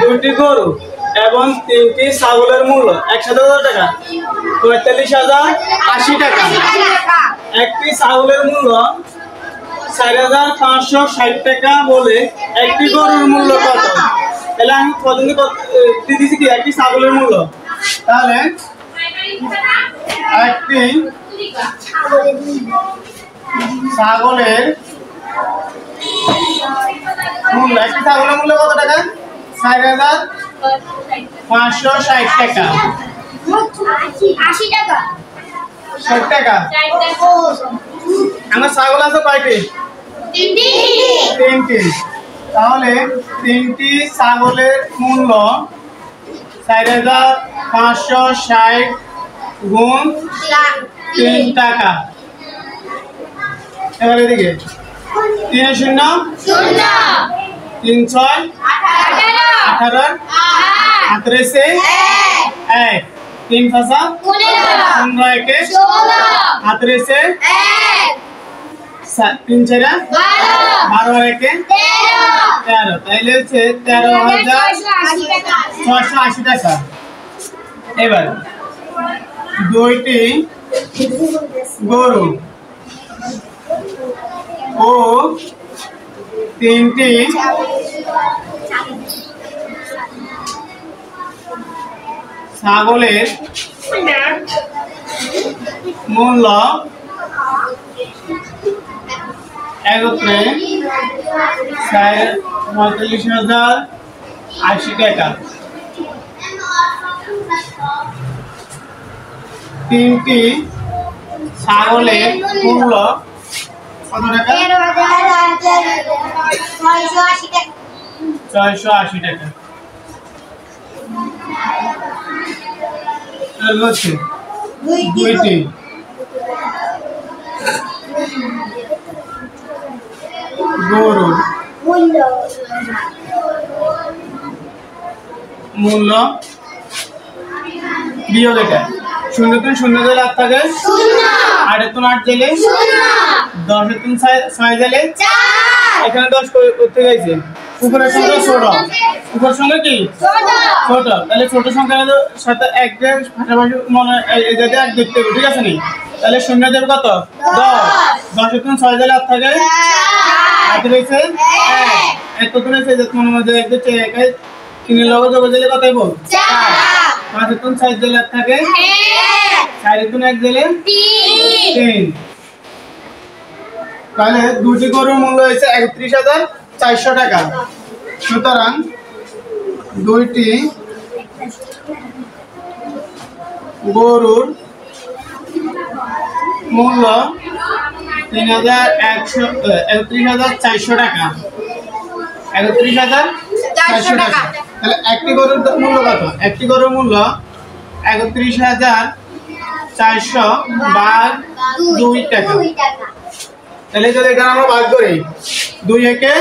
দুটি গরু এবং তিনটি ছাগলের মূল্য একসাথে কত টাকা? ৪৫,০৮০ টাকা। একটি ছাগলের মূল্য ৪৫৬০ টাকা বলে একটি গরুর মূল্য কত? তাহলে আমি প্রথমে দিয়েছি কি একটি ছাগলের মূল্য, তাহলে একটি ছাগলের মূল্য কত টাকা? ৪৫৬০ টাকা। ৬০ টাকা। আমার ছাগল আছে কয়টি? তিনটি। তাহলে তিনটি ছাগলের মূল্য ৪৫৬০ গুণ ৩ টাকা। এবার এদিকে ৩ শূন্য ৩ ৬ ১৮ ৩৮ ১ ৩ ৫ ১৫ ১ ৩৮ ৩ ৪ ১২ ১ ১৩। তাইলে হচ্ছে ১৩,৬৮০ টাকা। এবার দুইটি গরু ও তিনটি ছাগলের মূল্য একত্রে ৪৫,০৮০ টাকা। তিনটি ছাগলের মূল্য কত টাকা? ৬৮০ টাকা। দুইটি গরু মূল্য বিয়োগ এটা ০ জেলে ৮ থাকে, ৮ ৮ জেলে ১০ ৬ জেলে এখানে ১০ করতে গেছে। উপরের সংখ্যা ছোট, উপরের সংখ্যা কি ছোট, তাহলে ছোট সংখ্যার সাথে এক পাশাপাশি মনে এক দেখতে হবে, ঠিক আছে নি? তাহলে ০ দেবে কত? ১০ ১ ৬ জেলে ৮ থাকে, ৮ রয়েছে ১ কত রয়েছে মনে মধ্যে ১ দিচ্ছে ১ ৩ লব যোগ দিলে কত হইব? ৪ ৫ ৬ জেলে ৮ থাকে, ৪ ১ জেলে ৩। তাহলে দুটি গরুর মূল্য হয়েছে ৩১,৪০০ টাকা। সুতরাং দুইটি গরুর মূল্য ৩১,৪০০ টাকা। ৩১,৪০০ টাকা। তাহলে একটি গরুর মূল্য কত? একটি গরুর মূল্য ৩১,৪০০ ভাগ ২ টাকা। তাহলে যদি এটা আমরা ভাগ করি ২ একে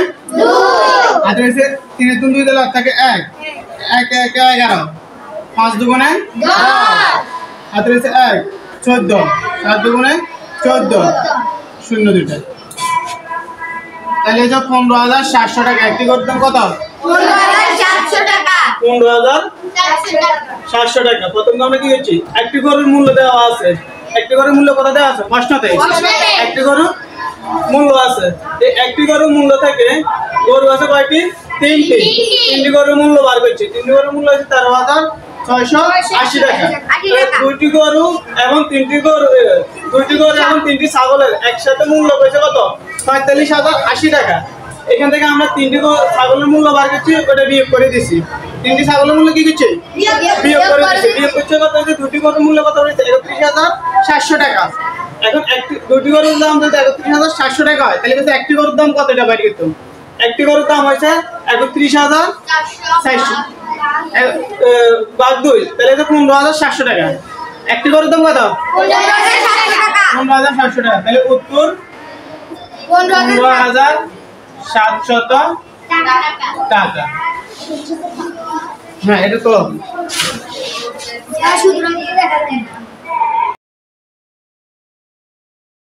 ৮ রয়েছে ৩ ৩ ২ দিলে ৮ থাকে ১ ১ ১ ১১ ৫ দুগুণে ১০ ৮ রয়েছে ১ ১৪ ৭ দুগুণে ১৪ ০ দুইটা। তাহলে এই যে ১৫,৭০০ টাকা। একটি গরুর দাম কত? ১৫,৭০০ টাকা। প্রথম আমরা কি করছি? একটি গরুর মূল্য দেওয়া আছে। একটি গরুর মূল্য কত দেওয়া আছে? প্রশ্নতে একটি গরুর মূল্য আছে। এই একটি গরুর মূল্য থেকে গরু আছে কয়টি? তিনটি গরুর মূল্য বার করছি। তিনটি গরুর মূল্য হচ্ছে ১৩,৬৮০ টাকা। দুইটি গরু এবং তিনটি ছাগলের একসাথে মূল্য পেয়েছে কত? ৪৫,০৮০ টাকা। এখান থেকে আমরা তিনটি ছাগলের মূল্য বার করছি, ওটা বিয়োগ করে দিচ্ছি। তিনটি ছাগলের মূল্য কি করছে? বিয়োগ করে দিচ্ছি। বিয়োগ করছে কত হয়েছে? দুটি গরুর মূল্য কত হয়েছে? ৩১,৭০০ টাকা। এখন দুটি গরুর দাম যদি ৩১,৭০০ টাকা হয়, তাহলে কিন্তু একটি গরুর দাম কত? এটা বাইরে করতে একটি গরুর দাম হয়েছে ৩১,৪০০ ভাগ ২, তাহলে ১৫,৭০০ টাকা। একটি গরুর দাম কত? ১৫,৭০০ টাকা। তাহলে উত্তর ১৫,৭০০ টাকা। হ্যাঁ, এটা তো